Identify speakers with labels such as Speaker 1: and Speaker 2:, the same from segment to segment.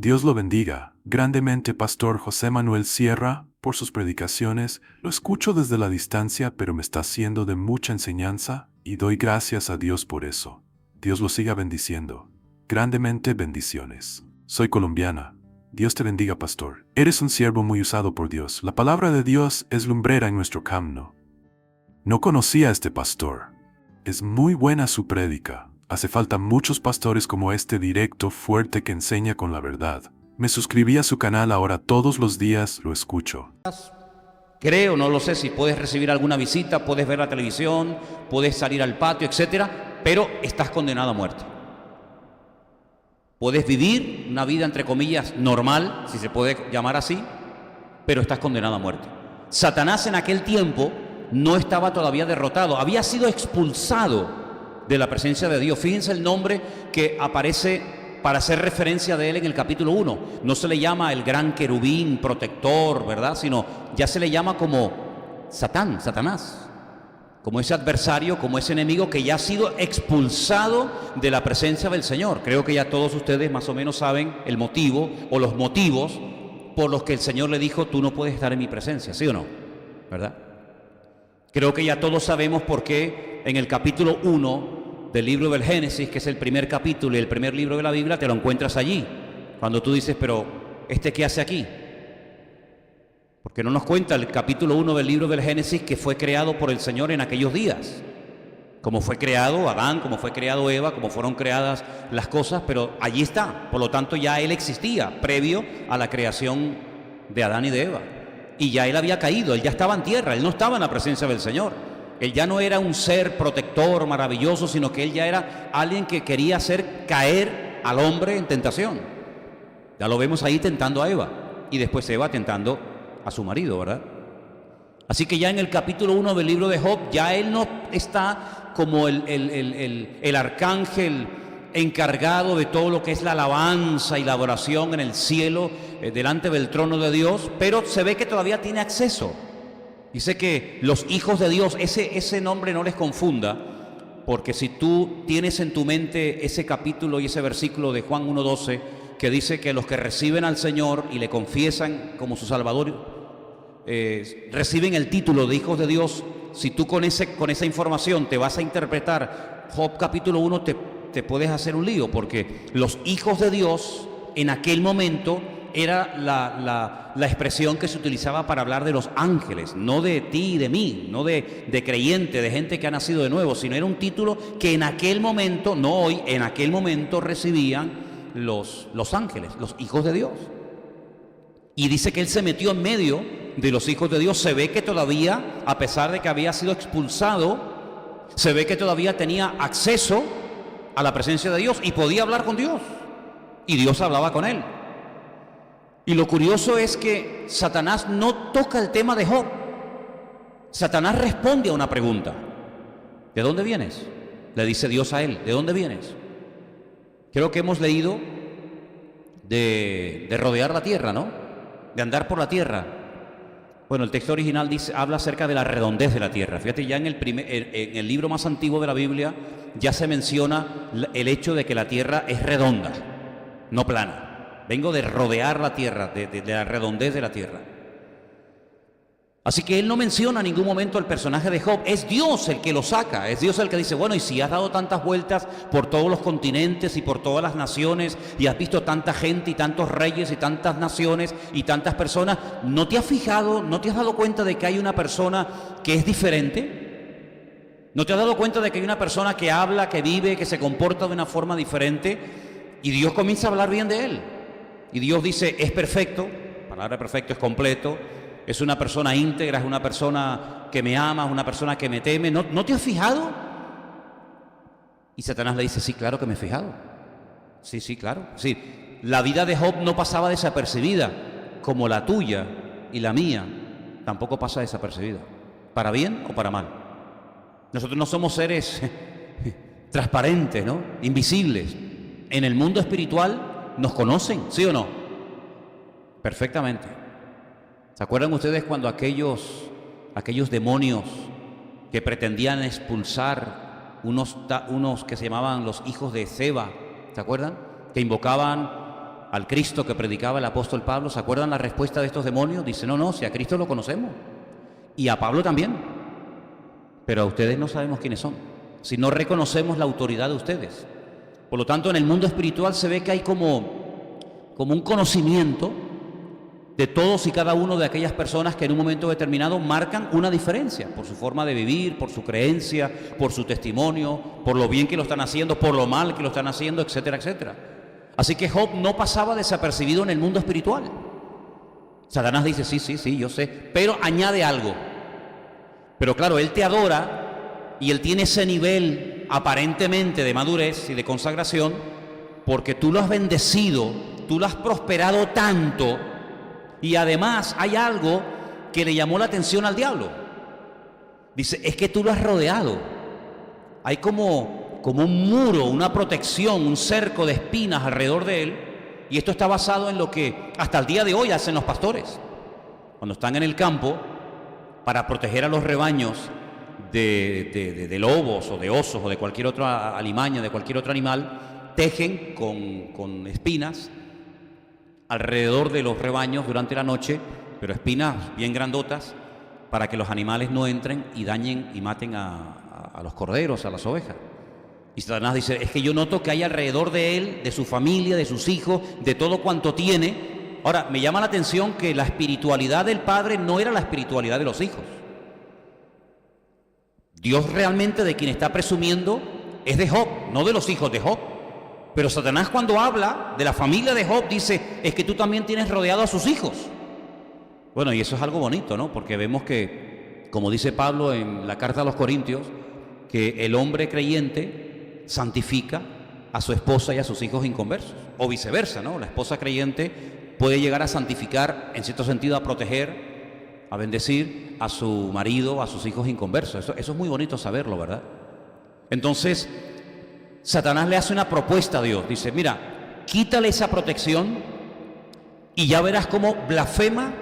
Speaker 1: Dios lo bendiga grandemente, Pastor José Manuel Sierra, por sus predicaciones. Lo escucho desde la distancia, pero me está siendo de mucha enseñanza y doy gracias a Dios por eso. Dios lo siga bendiciendo. Grandemente bendiciones. Soy colombiana. Dios te bendiga, Pastor. Eres un siervo muy usado por Dios. La palabra de Dios es lumbrera en nuestro camino. No conocía a este pastor. Es muy buena su prédica. Hace falta muchos pastores como este, directo, fuerte, que enseña con la verdad. Me suscribí a su canal, ahora todos los días lo escucho.
Speaker 2: Creo, no lo sé si puedes recibir alguna visita, puedes ver la televisión, puedes salir al patio, etcétera, pero estás condenado a muerte. Puedes vivir una vida, entre comillas, normal, si se puede llamar así, pero estás condenado a muerte. Satanás en aquel tiempo no estaba todavía derrotado, había sido expulsado de la presencia de Dios. Fíjense el nombre que aparece para hacer referencia de él en el capítulo 1. No se le llama el gran querubín protector, ¿verdad? Sino ya se le llama como Satanás, como ese adversario, como ese enemigo que ya ha sido expulsado de la presencia del Señor. Creo que ya todos ustedes más o menos saben el motivo o los motivos por los que el Señor le dijo: tú no puedes estar en mi presencia, ¿sí o no? ¿Verdad? Creo que ya todos sabemos por qué en el capítulo 1 del libro del Génesis, que es el primer capítulo y el primer libro de la Biblia, te lo encuentras allí. Cuando tú dices: pero ¿este qué hace aquí? Porque no nos cuenta el capítulo 1 del libro del Génesis que fue creado por el Señor en aquellos días. Como fue creado Adán, como fue creado Eva, como fueron creadas las cosas, pero allí está. Por lo tanto, ya Él existía previo a la creación de Adán y de Eva. Y ya Él había caído, Él ya estaba en tierra, Él no estaba en la presencia del Señor. Él ya no era un ser protector maravilloso, sino que Él ya era alguien que quería hacer caer al hombre en tentación. Ya lo vemos ahí tentando a Eva, y después Eva tentando a su marido, ¿verdad? Así que ya en el capítulo 1 del libro de Job, ya Él no está como el arcángel encargado de todo lo que es la alabanza y la adoración en el cielo, delante del trono de Dios, pero se ve que todavía tiene acceso. Dice que los hijos de Dios, ese nombre no les confunda, porque si tú tienes en tu mente ese capítulo y ese versículo de Juan 1:12, que dice que los que reciben al Señor y le confiesan como su Salvador, reciben el título de hijos de Dios. Si tú con esa información te vas a interpretar Job capítulo 1, te puedes hacer un lío, porque los hijos de Dios en aquel momento era la expresión que se utilizaba para hablar de los ángeles, no de ti y de mí, no de creyente, de gente que ha nacido de nuevo, sino era un título que en aquel momento, no hoy, en aquel momento recibían los ángeles, los hijos de Dios. Y dice que Él se metió en medio de los hijos de Dios. Se ve que todavía, a pesar de que había sido expulsado, se ve que todavía tenía acceso a la presencia de Dios y podía hablar con Dios, y Dios hablaba con él. Y lo curioso es que Satanás no toca el tema de Job. Satanás responde a una pregunta: ¿de dónde vienes? Le dice Dios a él: ¿de dónde vienes? Creo que hemos leído de rodear la tierra, ¿no? De andar por la tierra. Bueno, el texto original habla acerca de la redondez de la tierra. Fíjate, ya en el libro más antiguo de la Biblia ya se menciona el hecho de que la tierra es redonda, no plana. Vengo de rodear la tierra, de la redondez de la tierra. Así que él no menciona en ningún momento el personaje de Job. Es Dios el que lo saca, es Dios el que dice: bueno, y si has dado tantas vueltas por todos los continentes y por todas las naciones, y has visto tanta gente y tantos reyes y tantas naciones y tantas personas, ¿no te has fijado, no te has dado cuenta de que hay una persona que es diferente? ¿No te has dado cuenta de que hay una persona que habla, que vive, que se comporta de una forma diferente? Y Dios comienza a hablar bien de él. Y Dios dice: es perfecto. La palabra perfecto es completo. Es una persona íntegra, es una persona que me ama, es una persona que me teme. ¿No te has fijado? Y Satanás le dice: sí, claro que me he fijado. Sí, claro. Sí, la vida de Job no pasaba desapercibida, como la tuya y la mía tampoco pasa desapercibida, para bien o para mal. Nosotros no somos seres transparentes, ¿no? Invisibles. En el mundo espiritual nos conocen, ¿sí o no? Perfectamente. ¿Se acuerdan ustedes cuando aquellos demonios que pretendían expulsar unos que se llamaban los hijos de Seba, ¿se acuerdan? Que invocaban al Cristo que predicaba el apóstol Pablo, ¿se acuerdan la respuesta de estos demonios? Dice, no, si a Cristo lo conocemos, y a Pablo también, pero a ustedes no sabemos quiénes son, si no reconocemos la autoridad de ustedes. Por lo tanto, en el mundo espiritual se ve que hay como un conocimiento de todos y cada uno de aquellas personas que en un momento determinado marcan una diferencia por su forma de vivir, por su creencia, por su testimonio, por lo bien que lo están haciendo, por lo mal que lo están haciendo, etcétera, etcétera. Así que Job no pasaba desapercibido en el mundo espiritual. Satanás dice, sí, yo sé, pero añade algo. Pero claro, él te adora y él tiene ese nivel aparentemente de madurez y de consagración porque tú lo has bendecido, tú lo has prosperado tanto. Y además hay algo que le llamó la atención al diablo. Dice, es que tú lo has rodeado. Hay como un muro, una protección, un cerco de espinas alrededor de él. Y esto está basado en lo que hasta el día de hoy hacen los pastores. Cuando están en el campo, para proteger a los rebaños de lobos o de osos o de cualquier otra alimaña, de cualquier otro animal, tejen con espinas alrededor de los rebaños durante la noche, pero espinas bien grandotas para que los animales no entren y dañen y maten a los corderos, a las ovejas. Y Satanás dice, es que yo noto que hay alrededor de él, de su familia, de sus hijos, de todo cuanto tiene. Ahora, me llama la atención que la espiritualidad del padre no era la espiritualidad de los hijos. Dios realmente de quien está presumiendo es de Job, no de los hijos de Job. Pero Satanás cuando habla de la familia de Job dice, es que tú también tienes rodeado a sus hijos. Bueno, y eso es algo bonito, ¿no? Porque vemos que, como dice Pablo en la carta a los Corintios, que el hombre creyente santifica a su esposa y a sus hijos inconversos. O viceversa, ¿no? La esposa creyente puede llegar a santificar, en cierto sentido a proteger, a bendecir a su marido, a sus hijos inconversos. Eso es muy bonito saberlo, ¿verdad? Entonces, Satanás le hace una propuesta a Dios. Dice, mira, quítale esa protección y ya verás cómo blasfema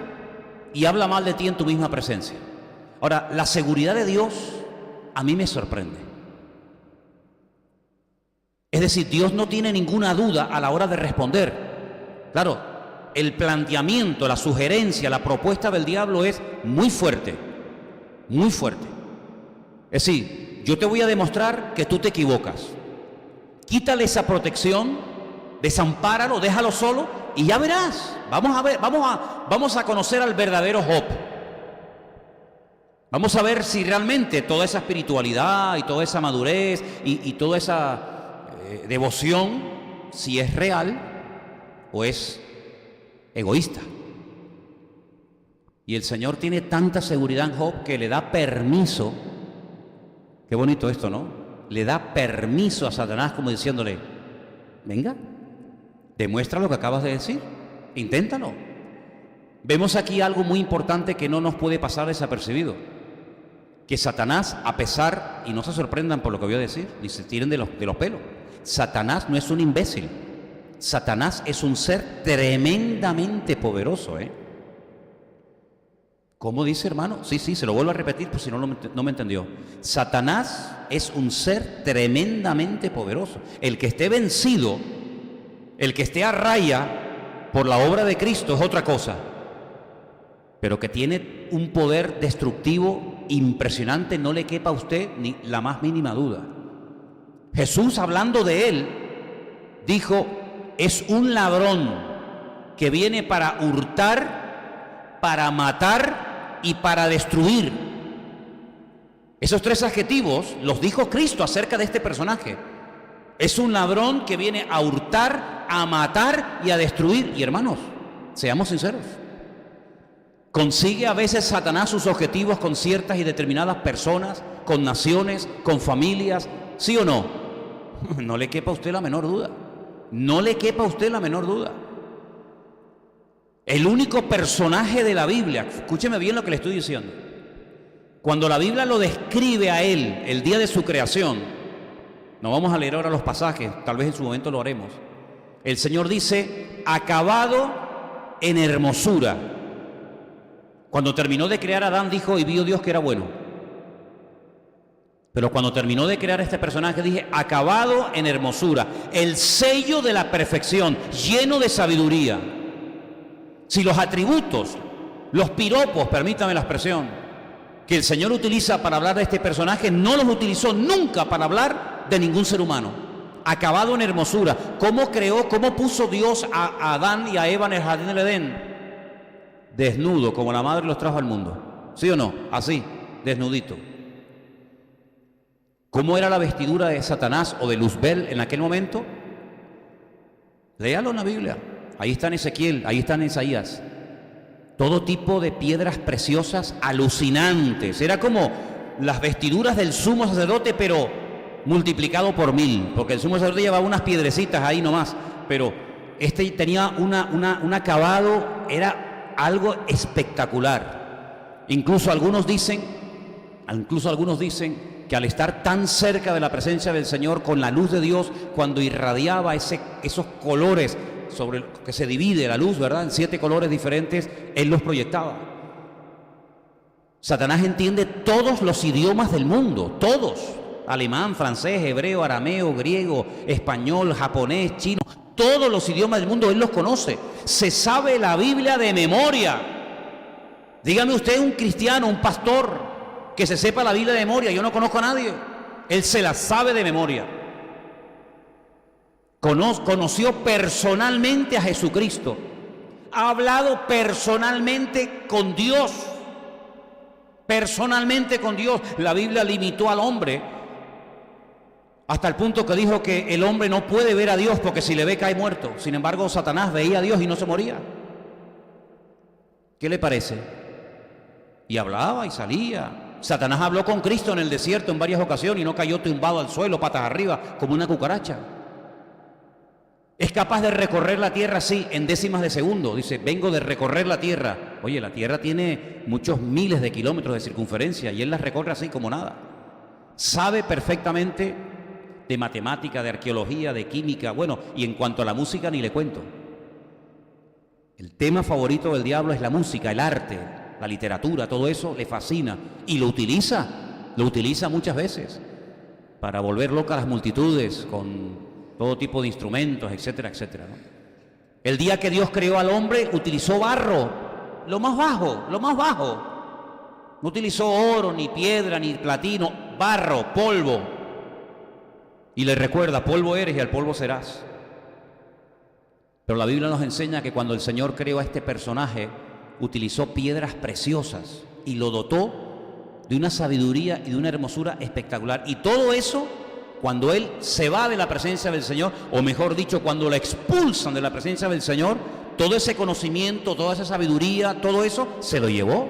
Speaker 2: y habla mal de ti en tu misma presencia. Ahora, la seguridad de Dios a mí me sorprende. Es decir, Dios no tiene ninguna duda a la hora de responder. Claro, el planteamiento, la sugerencia, la propuesta del diablo es muy fuerte, muy fuerte. Es decir, yo te voy a demostrar que tú te equivocas. Quítale esa protección, desampáralo, déjalo solo y ya verás. Vamos a ver, vamos a conocer al verdadero Job. Vamos a ver si realmente toda esa espiritualidad y toda esa madurez y toda esa devoción, si es real o es egoísta. Y el Señor tiene tanta seguridad en Job que le da permiso. Qué bonito esto, ¿no? Le da permiso a Satanás como diciéndole, venga, demuestra lo que acabas de decir, inténtalo. Vemos aquí algo muy importante que no nos puede pasar desapercibido, que Satanás, a pesar, y no se sorprendan por lo que voy a decir, ni se tiren de los pelos, Satanás no es un imbécil, Satanás es un ser tremendamente poderoso, ¿Cómo dice, hermano? Sí, se lo vuelvo a repetir por si no me entendió. Satanás es un ser tremendamente poderoso. El que esté vencido, el que esté a raya por la obra de Cristo es otra cosa. Pero que tiene un poder destructivo impresionante, no le quepa a usted ni la más mínima duda. Jesús, hablando de él, dijo, es un ladrón que viene para hurtar, para matar y para destruir. Esos tres adjetivos los dijo Cristo acerca de este personaje. Es un ladrón que viene a hurtar, a matar y a destruir. Y hermanos, seamos sinceros, ¿consigue a veces Satanás sus objetivos con ciertas y determinadas personas, con naciones, con familias? ¿Sí o no? No le quepa a usted la menor duda. No le quepa a usted la menor duda. El único personaje de la Biblia, escúcheme bien lo que le estoy diciendo, cuando la Biblia lo describe a él el día de su creación, no vamos a leer ahora los pasajes, tal vez en su momento lo haremos, el Señor dice, acabado en hermosura. Cuando terminó de crear a Adán dijo, y vio Dios que era bueno. Pero cuando terminó de crear este personaje, dije, acabado en hermosura, el sello de la perfección, lleno de sabiduría. Si los atributos, los piropos, permítame la expresión, que el Señor utiliza para hablar de este personaje, no los utilizó nunca para hablar de ningún ser humano. Acabado en hermosura. ¿Cómo creó, cómo puso Dios a Adán y a Eva en el jardín del Edén? Desnudo, como la madre los trajo al mundo. ¿Sí o no? Así, desnudito. ¿Cómo era la vestidura de Satanás o de Luzbel en aquel momento? Léalo en la Biblia. Ahí está en Ezequiel, ahí está en Isaías. Todo tipo de piedras preciosas alucinantes. Era como las vestiduras del sumo sacerdote, pero multiplicado por 1000. Porque el sumo sacerdote llevaba unas piedrecitas ahí nomás. Pero este tenía un acabado, era algo espectacular. Incluso algunos dicen que al estar tan cerca de la presencia del Señor con la luz de Dios, cuando irradiaba esos colores sobre el que se divide la luz, ¿verdad?, en 7 colores diferentes, Él los proyectaba. Satanás entiende todos los idiomas del mundo, todos: alemán, francés, hebreo, arameo, griego, español, japonés, chino, todos los idiomas del mundo Él los conoce. Se sabe la Biblia de memoria. Dígame usted un cristiano, un pastor que se sepa la Biblia de memoria. Yo no conozco a nadie. Él se la sabe de memoria. Conoció personalmente a Jesucristo. Ha hablado personalmente con Dios. Personalmente con Dios. La Biblia limitó al hombre hasta el punto que dijo que el hombre no puede ver a Dios porque si le ve cae muerto. Sin embargo, Satanás veía a Dios y no se moría. ¿Qué le parece? Y hablaba y salía. Satanás habló con Cristo en el desierto en varias ocasiones y no cayó tumbado al suelo, patas arriba, como una cucaracha. Es capaz de recorrer la tierra así, en décimas de segundo. Dice, vengo de recorrer la tierra. Oye, la tierra tiene muchos miles de kilómetros de circunferencia y Él las recorre así como nada. Sabe perfectamente de matemática, de arqueología, de química. Bueno, y en cuanto a la música, ni le cuento. El tema favorito del diablo es la música, el arte, la literatura, todo eso le fascina. Y lo utiliza muchas veces para volver locas a las multitudes con todo tipo de instrumentos, etcétera, etcétera, ¿no? El día que Dios creó al hombre, utilizó barro, lo más bajo. No utilizó oro, ni piedra, ni platino, barro, polvo. Y le recuerda, polvo eres y al polvo serás. Pero la Biblia nos enseña que cuando el Señor creó a este personaje, utilizó piedras preciosas y lo dotó de una sabiduría y de una hermosura espectacular. Y todo eso, cuando Él se va de la presencia del Señor, o mejor dicho, cuando lo expulsan de la presencia del Señor, todo ese conocimiento, toda esa sabiduría, todo eso, se lo llevó.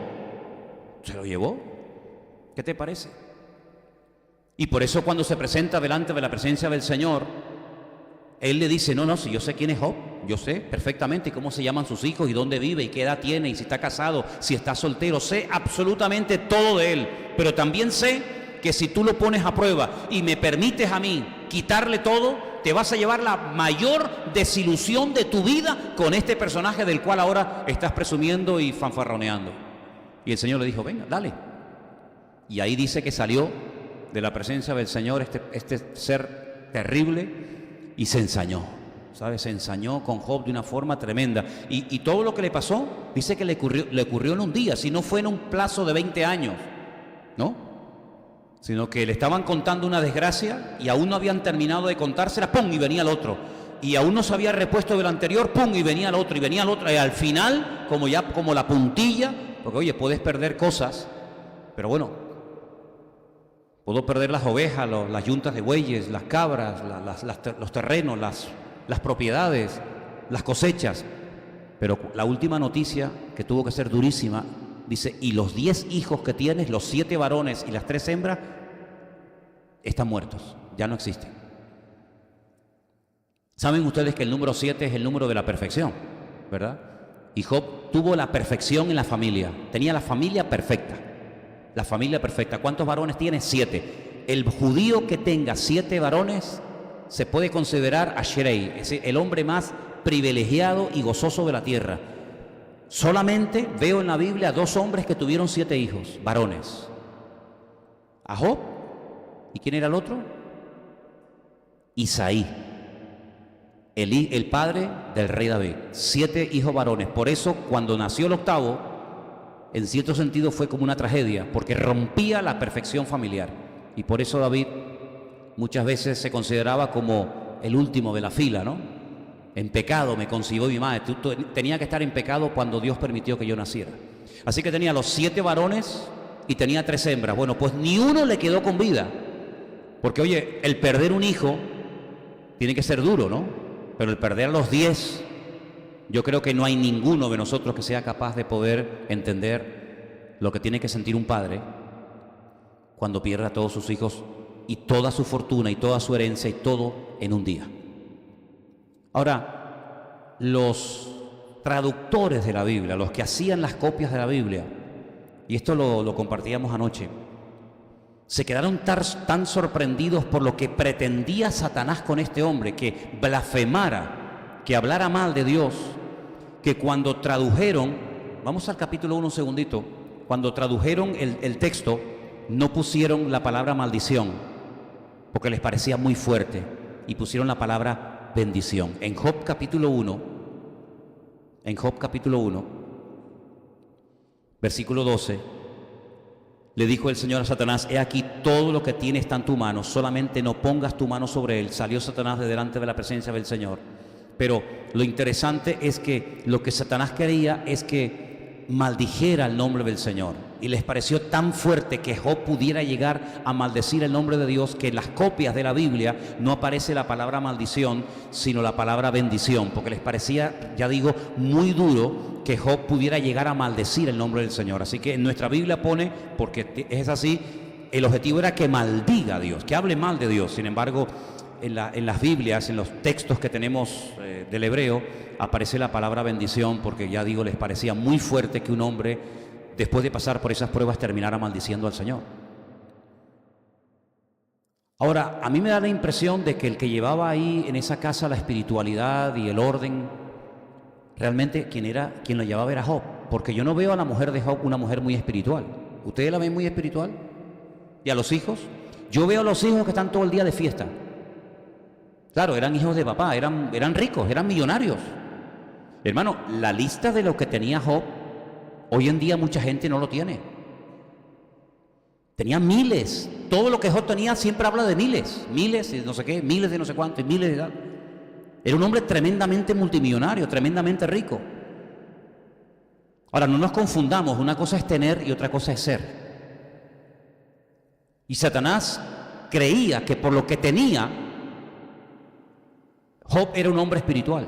Speaker 2: ¿Qué te parece? Y por eso cuando se presenta delante de la presencia del Señor, Él le dice, no, si yo sé quién es Job, yo sé perfectamente cómo se llaman sus hijos y dónde vive y qué edad tiene y si está casado, si está soltero, sé absolutamente todo de él, pero también sé que si tú lo pones a prueba y me permites a mí quitarle todo, te vas a llevar la mayor desilusión de tu vida con este personaje del cual ahora estás presumiendo y fanfarroneando. Y el Señor le dijo, venga, dale. Y ahí dice que salió de la presencia del Señor este ser terrible y se ensañó, ¿sabes? Se ensañó con Job de una forma tremenda. Y todo lo que le pasó, dice que le ocurrió en un día, si no fue en un plazo de 20 años, ¿no? Sino que le estaban contando una desgracia y aún no habían terminado de contársela, ¡pum!, y venía el otro. Y aún no se había repuesto del anterior, ¡pum!, y venía el otro, y venía el otro. Y al final, como la puntilla, porque oye, puedes perder cosas, pero bueno, puedo perder las ovejas, las yuntas de bueyes, las cabras, los terrenos, las propiedades, las cosechas. Pero la última noticia, que tuvo que ser durísima, dice, y los 10 hijos que tienes, los 7 varones y las 3 hembras, están muertos, ya no existen. Saben ustedes que el número 7 es el número de la perfección, ¿verdad? Y Job tuvo la perfección en la familia, tenía la familia perfecta. La familia perfecta. ¿Cuántos varones tiene? 7. El judío que tenga 7 varones se puede considerar Ashrei, es decir, el hombre más privilegiado y gozoso de la tierra. Solamente veo en la Biblia 2 hombres que tuvieron 7 hijos, varones. A Job ¿Y quién era el otro? Isaí, el padre del rey David. 7 hijos varones. Por eso, cuando nació el octavo, en cierto sentido fue como una tragedia, porque rompía la perfección familiar. Y por eso David muchas veces se consideraba como el último de la fila, ¿no? En pecado me concibió mi madre. Tenía que estar en pecado cuando Dios permitió que yo naciera. Así que tenía los 7 varones y tenía 3 hembras. Bueno, pues ni uno le quedó con vida. Porque, oye, el perder un hijo tiene que ser duro, ¿no? Pero el perder a los 10, yo creo que no hay ninguno de nosotros que sea capaz de poder entender lo que tiene que sentir un padre cuando pierde a todos sus hijos y toda su fortuna y toda su herencia y todo en un día. Ahora, los traductores de la Biblia, los que hacían las copias de la Biblia, y esto lo compartíamos anoche, se quedaron tan sorprendidos por lo que pretendía Satanás con este hombre, que blasfemara, que hablara mal de Dios, que cuando tradujeron, vamos al capítulo 1 un segundito, cuando tradujeron el texto, no pusieron la palabra maldición, porque les parecía muy fuerte, y pusieron la palabra bendición. En Job capítulo 1, versículo 12, le dijo el Señor a Satanás: he aquí todo lo que tiene está en tu mano, solamente no pongas tu mano sobre él. Salió Satanás de delante de la presencia del Señor. Pero lo interesante es que lo que Satanás quería es que maldijera el nombre del Señor. Y les pareció tan fuerte que Job pudiera llegar a maldecir el nombre de Dios, que en las copias de la Biblia no aparece la palabra maldición, sino la palabra bendición, porque les parecía, ya digo, muy duro que Job pudiera llegar a maldecir el nombre del Señor. Así que en nuestra Biblia pone, porque es así, el objetivo era que maldiga a Dios, que hable mal de Dios. Sin embargo, en las Biblias, en los textos que tenemos del hebreo, aparece la palabra bendición, porque ya digo, les parecía muy fuerte que un hombre, después de pasar por esas pruebas, terminara maldiciendo al Señor. Ahora, a mí me da la impresión de que el que llevaba ahí en esa casa la espiritualidad y el orden, realmente quien lo llevaba era Job, porque yo no veo a la mujer de Job una mujer muy espiritual. ¿Ustedes la ven muy espiritual? ¿Y a los hijos? Yo veo a los hijos que están todo el día de fiesta. Claro, eran hijos de papá, eran ricos, eran millonarios. Hermano, la lista de lo que tenía Job, hoy en día mucha gente no lo tiene. Tenía miles. Todo lo que Job tenía siempre habla de miles. Miles de no sé qué, miles de no sé cuánto, miles de tal. Era un hombre tremendamente multimillonario, tremendamente rico. Ahora, no nos confundamos, una cosa es tener y otra cosa es ser. Y Satanás creía que por lo que tenía, Job era un hombre espiritual.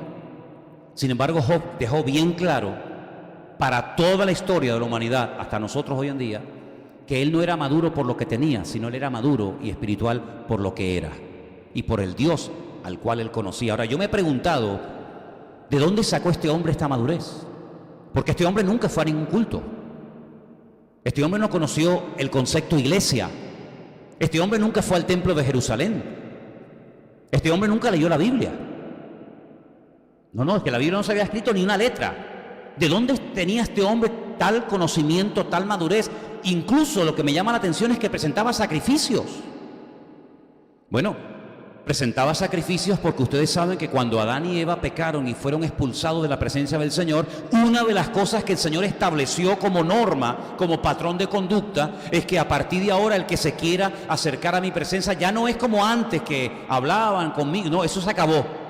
Speaker 2: Sin embargo, Job dejó bien claro para toda la historia de la humanidad, hasta nosotros hoy en día, que él no era maduro por lo que tenía, sino él era maduro y espiritual por lo que era y por el Dios al cual él conocía. Ahora, yo me he preguntado, ¿de dónde sacó este hombre esta madurez? Porque este hombre nunca fue a ningún culto. Este hombre no conoció el concepto iglesia. Este hombre nunca fue al templo de Jerusalén. Este hombre nunca leyó la Biblia. No, es que la Biblia no se había escrito ni una letra. ¿De dónde tenía este hombre tal conocimiento, tal madurez? Incluso lo que me llama la atención es que presentaba sacrificios. Bueno, presentaba sacrificios porque ustedes saben que cuando Adán y Eva pecaron y fueron expulsados de la presencia del Señor, una de las cosas que el Señor estableció como norma, como patrón de conducta, es que a partir de ahora el que se quiera acercar a mi presencia ya no es como antes que hablaban conmigo. No, eso se acabó.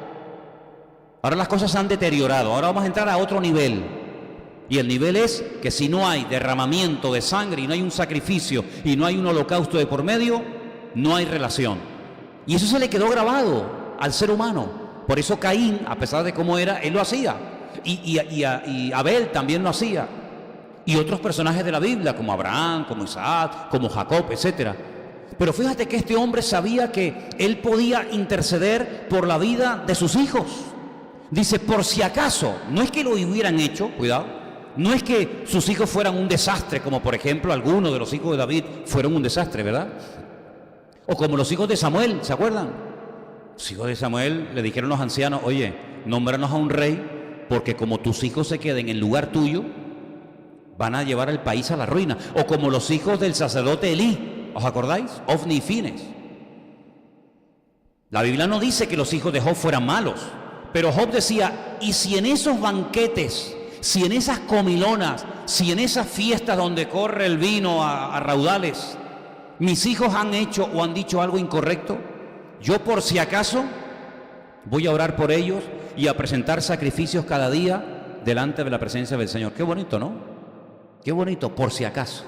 Speaker 2: Ahora las cosas se han deteriorado. Ahora vamos a entrar a otro nivel. Y el nivel es que si no hay derramamiento de sangre y no hay un sacrificio y no hay un holocausto de por medio, no hay relación. Y eso se le quedó grabado al ser humano. Por eso Caín, a pesar de cómo era, él lo hacía. Y Abel también lo hacía. Y otros personajes de la Biblia, como Abraham, como Isaac, como Jacob, etc. Pero fíjate que este hombre sabía que él podía interceder por la vida de sus hijos. Dice, por si acaso, no es que lo hubieran hecho, cuidado, no es que sus hijos fueran un desastre, como por ejemplo algunos de los hijos de David fueron un desastre, ¿verdad? O como los hijos de Samuel, ¿se acuerdan? Los hijos de Samuel le dijeron los ancianos, oye, nómbranos a un rey, porque como tus hijos se queden en lugar tuyo, van a llevar el país a la ruina. O como los hijos del sacerdote Elí, ¿os acordáis? Ofni y Fines. La Biblia no dice que los hijos de Job fueran malos, pero Job decía, y si en esos banquetes, si en esas comilonas, si en esas fiestas donde corre el vino a raudales, mis hijos han hecho o han dicho algo incorrecto, yo por si acaso voy a orar por ellos y a presentar sacrificios cada día delante de la presencia del Señor. Qué bonito, ¿no? Qué bonito, por si acaso.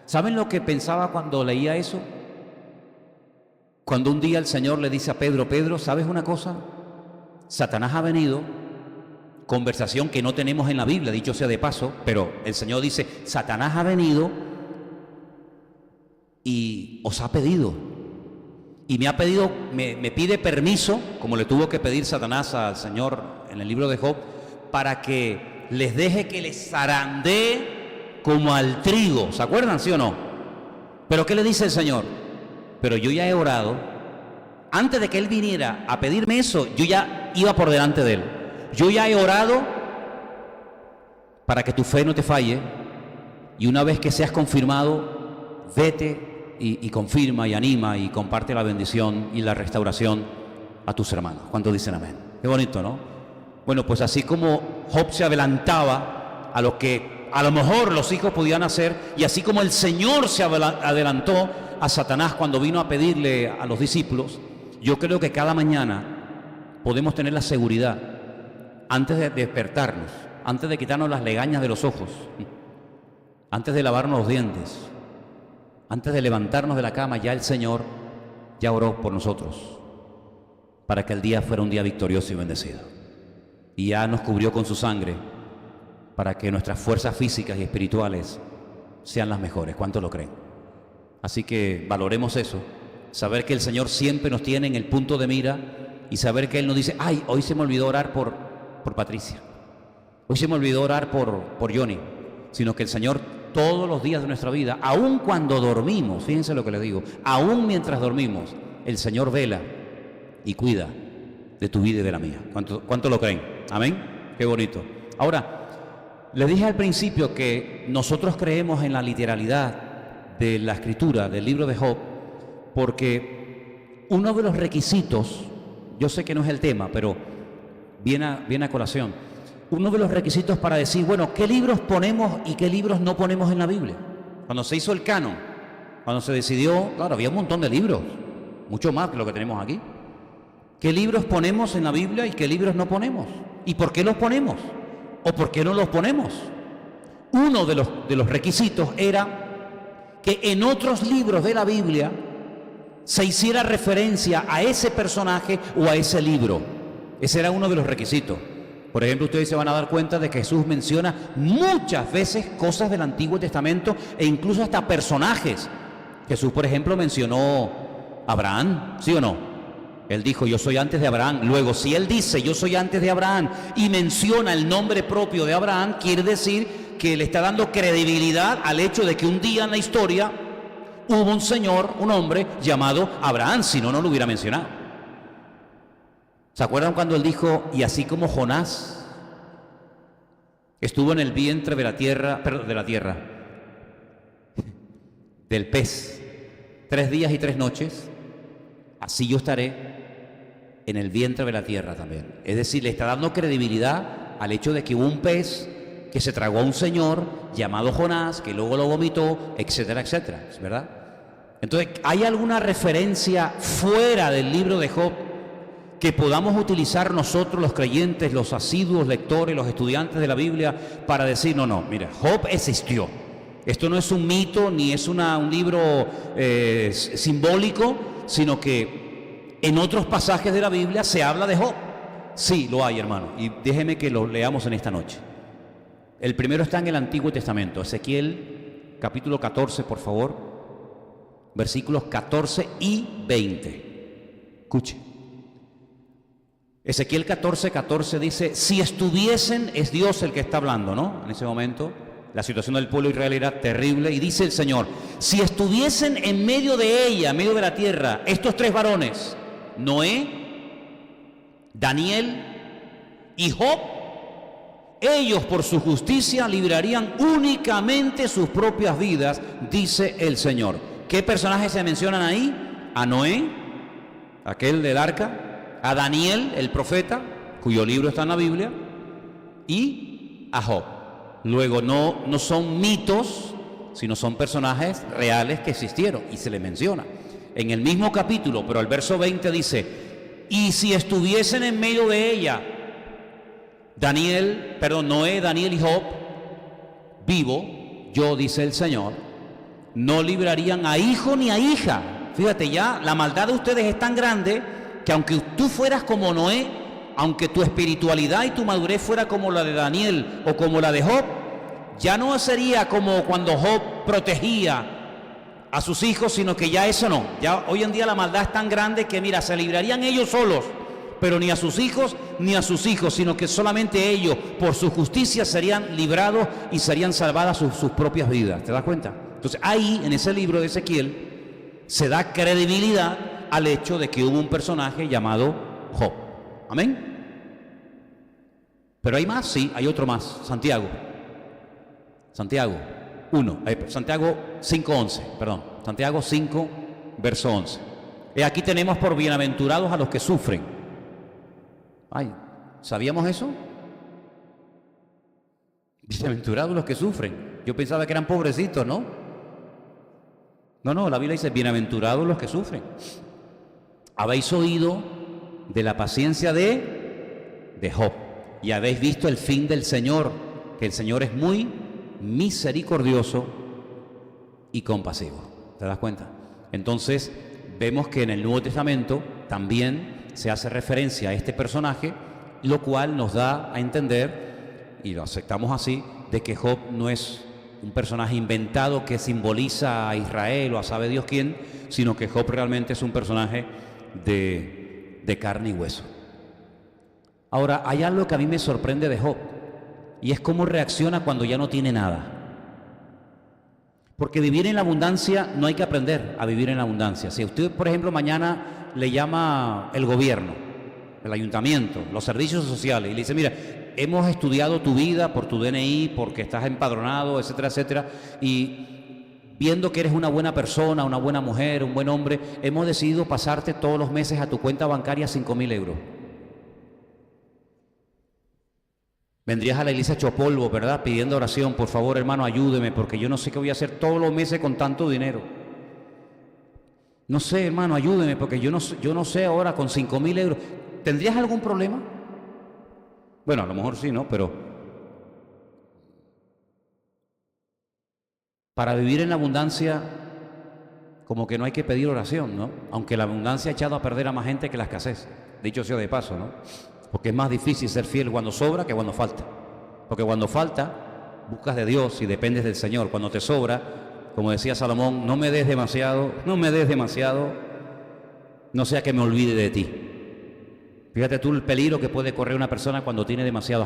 Speaker 2: ¿Saben lo que pensaba cuando leía eso? Cuando un día el Señor le dice a Pedro, Pedro, ¿sabes una cosa? Satanás ha venido, conversación que no tenemos en la Biblia, dicho sea de paso, pero el Señor dice, Satanás ha venido y os ha pedido, y me ha pedido, me pide permiso, como le tuvo que pedir Satanás al Señor en el libro de Job, para que les deje que les zarandee como al trigo. ¿Se acuerdan, sí o no? Pero ¿qué le dice el Señor? Pero yo ya he orado. Antes de que él viniera a pedirme eso, yo ya iba por delante de él. Yo ya he orado para que tu fe no te falle, y una vez que seas confirmado, vete y confirma y anima y comparte la bendición y la restauración a tus hermanos. ¿Cuántos dicen amén? Qué bonito, ¿no? Bueno, pues así como Job se adelantaba a lo que a lo mejor los hijos podían hacer, y así como el Señor se adelantó a Satanás cuando vino a pedirle a los discípulos, yo creo que cada mañana podemos tener la seguridad, antes de despertarnos, antes de quitarnos las legañas de los ojos, antes de lavarnos los dientes, antes de levantarnos de la cama, ya el Señor ya oró por nosotros para que el día fuera un día victorioso y bendecido, y ya nos cubrió con su sangre para que nuestras fuerzas físicas y espirituales sean las mejores. ¿Cuántos lo creen? Así que valoremos eso, saber que el Señor siempre nos tiene en el punto de mira, y saber que Él nos dice, ay, hoy se me olvidó orar por Patricia, hoy se me olvidó orar por Johnny, sino que el Señor todos los días de nuestra vida, aun cuando dormimos, fíjense lo que les digo, aun mientras dormimos, el Señor vela y cuida de tu vida y de la mía. ¿Cuánto lo creen? Amén. Qué bonito. Ahora, les dije al principio que nosotros creemos en la literalidad de la escritura del libro de Job, porque uno de los requisitos, yo sé que no es el tema, pero viene a colación, uno de los requisitos para decir, bueno, ¿qué libros ponemos y qué libros no ponemos en la Biblia? Cuando se hizo el canon, cuando se decidió, claro, había un montón de libros, mucho más que lo que tenemos aquí. ¿Qué libros ponemos en la Biblia y qué libros no ponemos? ¿Y por qué los ponemos? ¿O por qué no los ponemos? Uno de los requisitos era que en otros libros de la Biblia se hiciera referencia a ese personaje o a ese libro. Ese era uno de los requisitos. Por ejemplo, ustedes se van a dar cuenta de que Jesús menciona muchas veces cosas del Antiguo Testamento e incluso hasta personajes. Jesús, por ejemplo, mencionó a Abraham, ¿sí o no? Él dijo, yo soy antes de Abraham. Luego, si él dice, yo soy antes de Abraham, y menciona el nombre propio de Abraham, quiere decir que le está dando credibilidad al hecho de que un día en la historia hubo un señor, un hombre llamado Abraham, si no, no lo hubiera mencionado. ¿Se acuerdan cuando él dijo, y así como Jonás estuvo en el vientre de la tierra, del pez, 3 días y 3 noches, así yo estaré en el vientre de la tierra también? Es decir, le está dando credibilidad al hecho de que hubo un pez que se tragó a un señor llamado Jonás, que luego lo vomitó, etcétera, etcétera, ¿es verdad? Entonces, ¿hay alguna referencia fuera del libro de Job que podamos utilizar nosotros los creyentes, los asiduos lectores, los estudiantes de la Biblia, para decir, no, mira, Job existió? Esto no es un mito, ni es un libro simbólico, sino que en otros pasajes de la Biblia se habla de Job. Sí, lo hay, hermano, y déjeme que lo leamos en esta noche. El primero está en el Antiguo Testamento, Ezequiel, capítulo 14, por favor, versículos 14 y 20. Escuche. Ezequiel 14 dice, si estuviesen, es Dios el que está hablando, ¿no? En ese momento la situación del pueblo de Israel era terrible, y dice el Señor, si estuviesen en medio de ella, en medio de la tierra, estos 3 varones, Noé, Daniel y Job, ellos por su justicia librarían únicamente sus propias vidas, dice el Señor. ¿Qué personajes se mencionan ahí? A Noé, aquel del arca, a Daniel, el profeta, cuyo libro está en la Biblia, y a Job. Luego no son mitos, sino son personajes reales que existieron y se les menciona. En el mismo capítulo, pero el verso 20 dice: y si estuviesen en medio de ella Noé, Daniel y Job, vivo, yo, dice el Señor, no librarían a hijo ni a hija. Fíjate, ya la maldad de ustedes es tan grande que aunque tú fueras como Noé, aunque tu espiritualidad y tu madurez fuera como la de Daniel o como la de Job, ya no sería como cuando Job protegía a sus hijos, sino que ya eso no. Ya hoy en día la maldad es tan grande que, mira, se librarían ellos solos, pero ni a sus hijos ni a sus hijos, sino que solamente ellos, por su justicia, serían librados y serían salvadas sus propias vidas. ¿Te das cuenta? Entonces ahí, en ese libro de Ezequiel, se da credibilidad al hecho de que hubo un personaje llamado Job. ¿Amén? Pero hay más, sí, hay otro más. Santiago 5:11, perdón. Santiago 5, verso 11. Aquí tenemos por bienaventurados a los que sufren. Ay, ¿sabíamos eso? Bienaventurados los que sufren. Yo pensaba que eran pobrecitos, ¿no? No, la Biblia dice: bienaventurados los que sufren. Habéis oído de la paciencia de Job, y habéis visto el fin del Señor, que el Señor es muy misericordioso y compasivo. ¿Te das cuenta? Entonces vemos que en el Nuevo Testamento también se hace referencia a este personaje, lo cual nos da a entender, y lo aceptamos así, de que Job no es un personaje inventado que simboliza a Israel o a sabe Dios quién, sino que Job realmente es un personaje de carne y hueso. Ahora, hay algo que a mí me sorprende de Job, y es cómo reacciona cuando ya no tiene nada. Porque vivir en la abundancia, no hay que aprender a vivir en la abundancia. Si usted, por ejemplo, mañana le llama el gobierno, el ayuntamiento, los servicios sociales, y le dice: mira, hemos estudiado tu vida por tu DNI, porque estás empadronado, etcétera, etcétera, y viendo que eres una buena persona, una buena mujer, un buen hombre, hemos decidido pasarte todos los meses a tu cuenta bancaria 5.000 euros. Vendrías a la iglesia hecho polvo, ¿verdad? Pidiendo oración: por favor, hermano, ayúdeme, porque yo no sé qué voy a hacer todos los meses con tanto dinero. No sé, hermano, ayúdeme, porque yo no sé ahora con 5.000 euros. ¿Tendrías algún problema? Bueno, a lo mejor sí, ¿no? Pero para vivir en la abundancia, como que no hay que pedir oración, ¿no? Aunque la abundancia ha echado a perder a más gente que la escasez, dicho sea de paso, ¿no? Porque es más difícil ser fiel cuando sobra que cuando falta. Porque cuando falta, buscas de Dios y dependes del Señor. Cuando te sobra, como decía Salomón: no me des demasiado, no sea que me olvide de ti. Fíjate tú el peligro que puede correr una persona cuando tiene demasiado.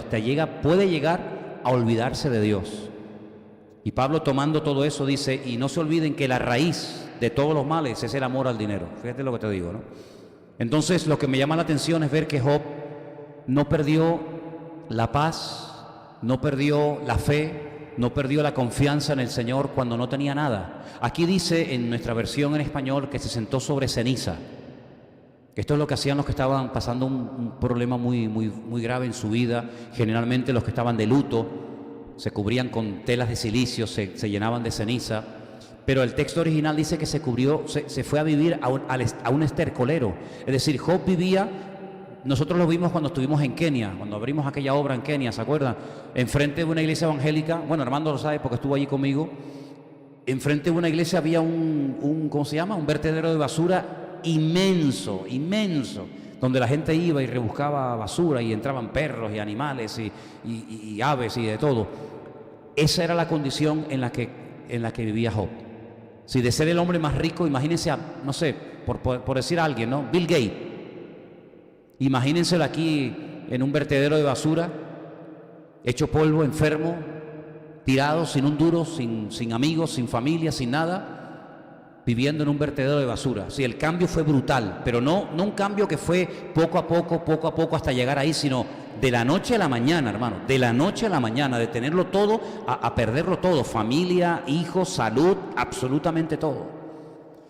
Speaker 2: Puede llegar a olvidarse de Dios. Y Pablo, tomando todo eso, dice: y no se olviden que la raíz de todos los males es el amor al dinero. Fíjate lo que te digo, ¿no? Entonces, lo que me llama la atención es ver que Job no perdió la paz, no perdió la fe, no perdió la confianza en el Señor cuando no tenía nada. Aquí dice en nuestra versión en español que se sentó sobre ceniza. Esto es lo que hacían los que estaban pasando un problema muy grave en su vida. Generalmente los que estaban de luto se cubrían con telas de silicio, se llenaban de ceniza. Pero el texto original dice que se fue a vivir a un estercolero. Es decir, Job vivía... Nosotros lo vimos cuando estuvimos en Kenia, cuando abrimos aquella obra en Kenia, ¿se acuerdan? Enfrente de una iglesia evangélica, bueno, Armando lo sabe porque estuvo allí conmigo, enfrente de una iglesia había ¿cómo se llama? Un vertedero de basura inmenso, donde la gente iba y rebuscaba basura y entraban perros y animales y aves y de todo. Esa era la condición en la que vivía Job. Si de ser el hombre más rico, imagínense, no sé, por decir a alguien, ¿no? Bill Gates. Imagínenselo aquí en un vertedero de basura, hecho polvo, enfermo, tirado, sin un duro, sin amigos, sin familia, sin nada, viviendo en un vertedero de basura. Sí, el cambio fue brutal, pero no un cambio que fue poco a poco hasta llegar ahí, sino de la noche a la mañana, hermano, de la noche a la mañana, de tenerlo todo a perderlo todo, familia, hijos, salud, absolutamente todo.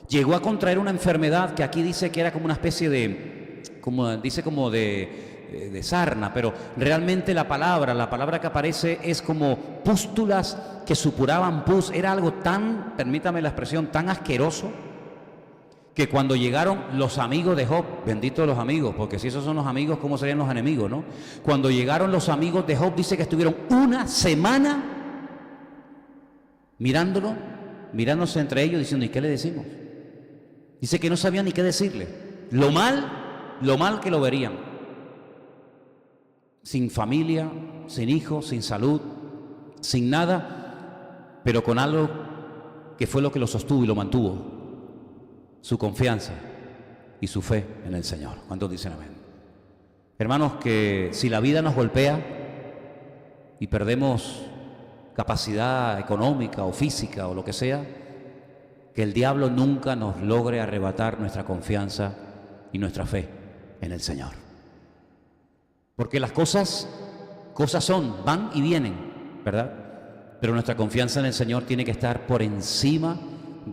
Speaker 2: Llegó a contraer una enfermedad que aquí dice que era como una especie de, de sarna, pero realmente la palabra que aparece es como pústulas que supuraban pus. Era algo tan, permítame la expresión, tan asqueroso, que cuando llegaron los amigos de Job, benditos los amigos, porque si esos son los amigos, ¿cómo serían los enemigos, no? Cuando llegaron los amigos de Job, dice que estuvieron una semana mirándose entre ellos, diciendo, ¿y qué le decimos? Dice que no sabían ni qué decirle. Lo mal que lo verían. Sin familia, sin hijos, sin salud, sin nada, pero con algo que fue lo que lo sostuvo y lo mantuvo: su confianza y su fe en el Señor. ¿Cuántos dicen amén? Hermanos, que si la vida nos golpea y perdemos capacidad económica o física o lo que sea, que el diablo nunca nos logre arrebatar nuestra confianza y nuestra fe en el Señor. Porque las cosas son, van y vienen, ¿verdad? Pero nuestra confianza en el Señor tiene que estar por encima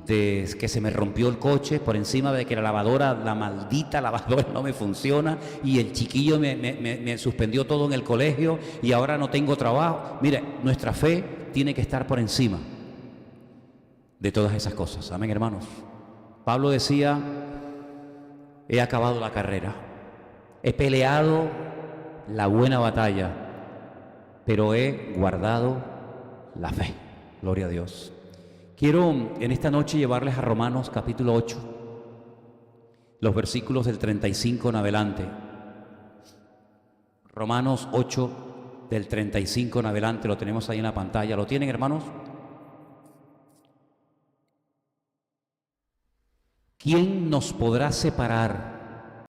Speaker 2: de que se me rompió el coche, por encima de que la maldita lavadora no me funciona y el chiquillo me suspendió todo en el colegio y ahora no tengo trabajo. Mire, nuestra fe tiene que estar por encima de todas esas cosas. Amén, hermanos. Pablo decía: he acabado la carrera, he peleado la buena batalla, pero he guardado la fe. Gloria a Dios. Quiero en esta noche llevarles a Romanos capítulo 8, los versículos del 35 en adelante. Romanos 8, del 35 en adelante, lo tenemos ahí en la pantalla. ¿Lo tienen, hermanos? ¿Quién nos podrá separar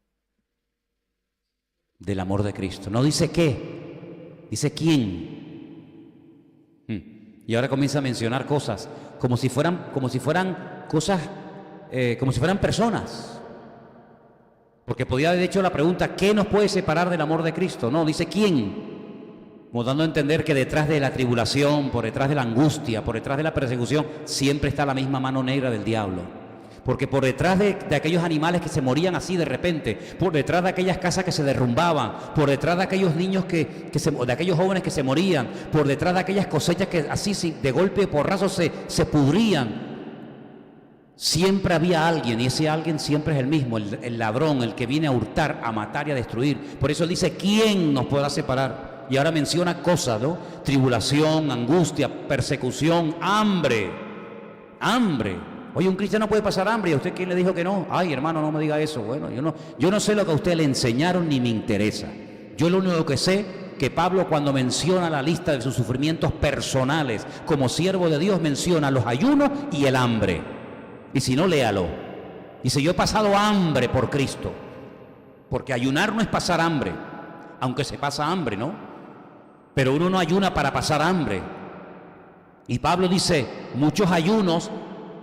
Speaker 2: del amor de Cristo? No dice qué, dice quién. Y ahora comienza a mencionar cosas como si fueran cosas, como si fueran personas. Porque podía haber hecho la pregunta: ¿qué nos puede separar del amor de Cristo? No, dice quién. Como dando a entender que detrás de la tribulación, por detrás de la angustia, por detrás de la persecución, siempre está la misma mano negra del diablo. Porque por detrás de aquellos animales que se morían así de repente, por detrás de aquellas casas que se derrumbaban, por detrás de aquellos niños de aquellos jóvenes que se morían, por detrás de aquellas cosechas que así de golpe y porrazo se pudrían, siempre había alguien, y ese alguien siempre es el mismo, el ladrón, el que viene a hurtar, a matar y a destruir. Por eso dice: ¿quién nos podrá separar? Y ahora menciona cosas, ¿no? Tribulación, angustia, persecución, hambre. Oye, un cristiano puede pasar hambre, ¿y a usted quién le dijo que no? Ay, hermano, no me diga eso. Bueno, yo no sé lo que a usted le enseñaron ni me interesa. Yo lo único que sé, que Pablo, cuando menciona la lista de sus sufrimientos personales como siervo de Dios, menciona los ayunos y el hambre. Y si no, léalo. Dice: yo he pasado hambre por Cristo. Porque ayunar no es pasar hambre, aunque se pasa hambre, ¿no? Pero uno no ayuna para pasar hambre. Y Pablo dice: muchos ayunos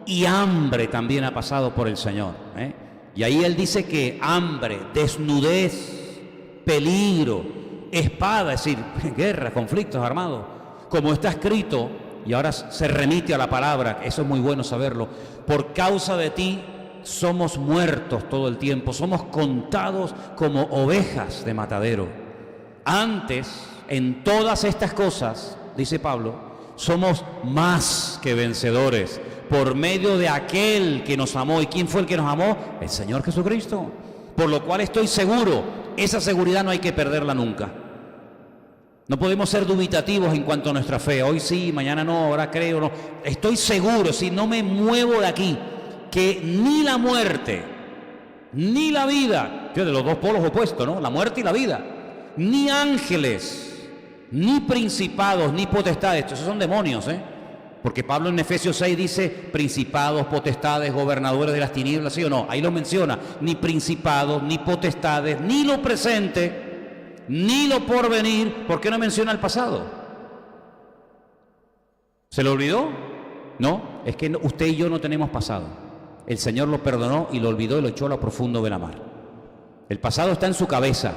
Speaker 2: y hambre también ha pasado por el Señor, ¿eh? Y ahí él dice que hambre, desnudez, peligro, espada, es decir, guerra, conflictos armados, como está escrito. Y ahora se remite a la palabra, eso es muy bueno saberlo: por causa de ti somos muertos todo el tiempo, somos contados como ovejas de matadero. Antes, en todas estas cosas, dice Pablo, somos más que vencedores por medio de aquel que nos amó. ¿Y quién fue el que nos amó? El Señor Jesucristo. Por lo cual estoy seguro, esa seguridad no hay que perderla nunca. No podemos ser dubitativos en cuanto a nuestra fe. Hoy sí, mañana no, ahora creo no. Estoy seguro, si no me muevo de aquí, que ni la muerte, ni la vida, de los dos polos opuestos, ¿no? La muerte y la vida, ni ángeles, ni principados, ni potestades. Esos son demonios, ¿eh? Porque Pablo en Efesios 6 dice: principados, potestades, gobernadores de las tinieblas, ¿sí o no? Ahí lo menciona: ni principados, ni potestades, ni lo presente, ni lo porvenir. ¿Por qué no menciona el pasado? ¿Se lo olvidó? No, es que usted y yo no tenemos pasado. El Señor lo perdonó y lo olvidó y lo echó a lo profundo de la mar. El pasado está en su cabeza,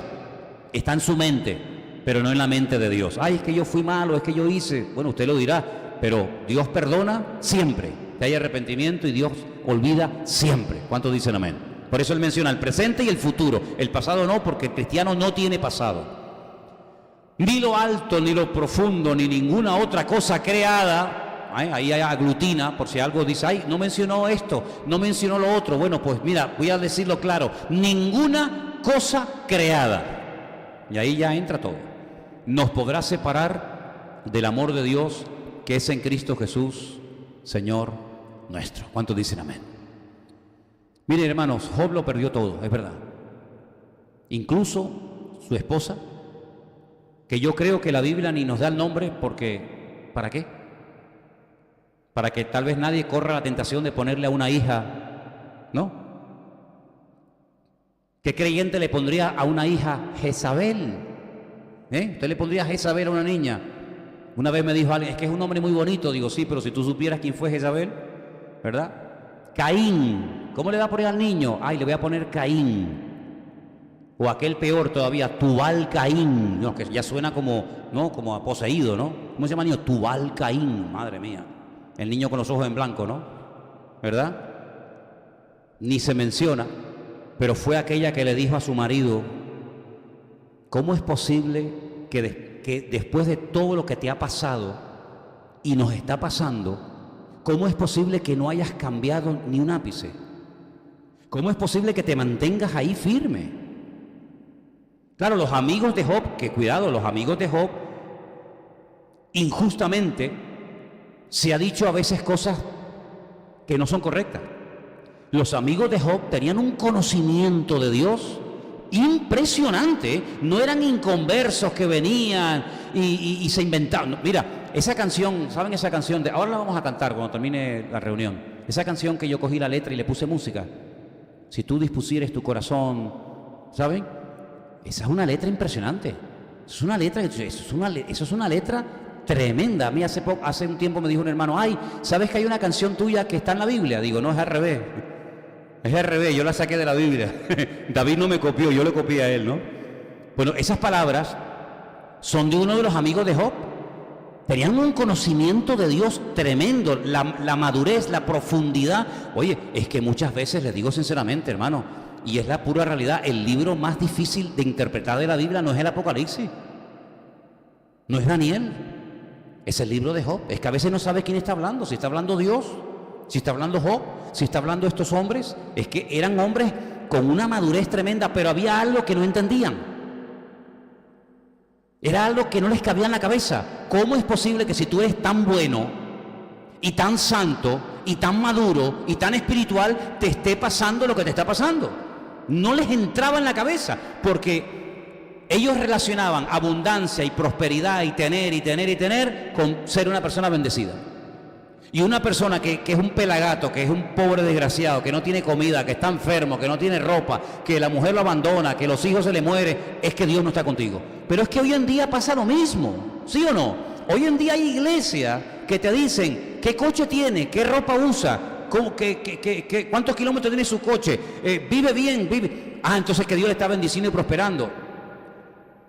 Speaker 2: está en su mente, pero no en la mente de Dios. Ay, es que yo fui malo, es que yo hice. Bueno, usted lo dirá, pero Dios perdona siempre que hay arrepentimiento y Dios olvida siempre. ¿Cuántos dicen amén? Por eso él menciona el presente y el futuro. El pasado no, porque el cristiano no tiene pasado. Ni lo alto, ni lo profundo, ni ninguna otra cosa creada, ahí aglutina, por si algo dice, ay, no mencionó esto, no mencionó lo otro. Bueno, pues mira, voy a decirlo claro, ninguna cosa creada, y ahí ya entra todo, nos podrá separar del amor de Dios que es en Cristo Jesús, Señor nuestro. ¿Cuántos dicen amén? Miren, hermanos, Job lo perdió todo, es verdad. Incluso su esposa, que yo creo que la Biblia ni nos da el nombre porque, ¿para qué? Para que tal vez nadie corra la tentación de ponerle a una hija, ¿no? ¿Qué creyente le pondría a una hija Jezabel? ¿Usted le pondría Jezabel a una niña? Una vez me dijo alguien, es que es un nombre muy bonito. Digo, sí, pero si tú supieras quién fue Jezabel, ¿verdad? Caín. ¿Cómo le va a poner al niño? Ay, le voy a poner Caín. O aquel peor todavía, Tubal Caín, no, que ya suena como, ¿no? Como a poseído, ¿no? ¿Cómo se llama el niño? Tubal Caín, madre mía. El niño con los ojos en blanco, ¿no? ¿Verdad? Ni se menciona, pero fue aquella que le dijo a su marido, ¿cómo es posible que después de todo lo que te ha pasado y nos está pasando, cómo es posible que no hayas cambiado ni un ápice? ¿Cómo es posible que te mantengas ahí firme? Claro, los amigos de Job, que cuidado, los amigos de Job, injustamente, se ha dicho a veces cosas que no son correctas. Los amigos de Job tenían un conocimiento de Dios impresionante, no eran inconversos que venían y se inventaban. Mira, esa canción, ¿saben esa canción? Ahora la vamos a cantar cuando termine la reunión. Esa canción que yo cogí la letra y le puse música. Si tú dispusieres tu corazón, ¿saben? Esa es una letra impresionante. Es una letra, eso es una letra tremenda. A mí hace un tiempo me dijo un hermano, ay, ¿sabes que hay una canción tuya que está en la Biblia? Digo, no, es al revés. Es al revés, yo la saqué de la Biblia. David no me copió, yo le copié a él, ¿no? Bueno, esas palabras son de uno de los amigos de Job. Tenían un conocimiento de Dios tremendo, la madurez, la profundidad. Oye, es que muchas veces, les digo sinceramente, hermano, y es la pura realidad, el libro más difícil de interpretar de la Biblia no es el Apocalipsis, no es Daniel, es el libro de Job. Es que a veces no sabe quién está hablando, si está hablando Dios, si está hablando Job, si está hablando estos hombres. Es que eran hombres con una madurez tremenda, pero había algo que no entendían. Era algo que no les cabía en la cabeza. ¿Cómo es posible que si tú eres tan bueno y tan santo y tan maduro y tan espiritual te esté pasando lo que te está pasando? No les entraba en la cabeza, porque ellos relacionaban abundancia y prosperidad y tener con ser una persona bendecida. Y una persona que es un pelagato, que es un pobre desgraciado, que no tiene comida, que está enfermo, que no tiene ropa, que la mujer lo abandona, que los hijos se le mueren, es que Dios no está contigo. Pero es que hoy en día pasa lo mismo, ¿sí o no? Hoy en día hay iglesias que te dicen qué coche tiene, qué ropa usa, ¿cuántos kilómetros tiene su coche? Vive bien, vive. Ah, entonces que Dios le está bendiciendo y prosperando.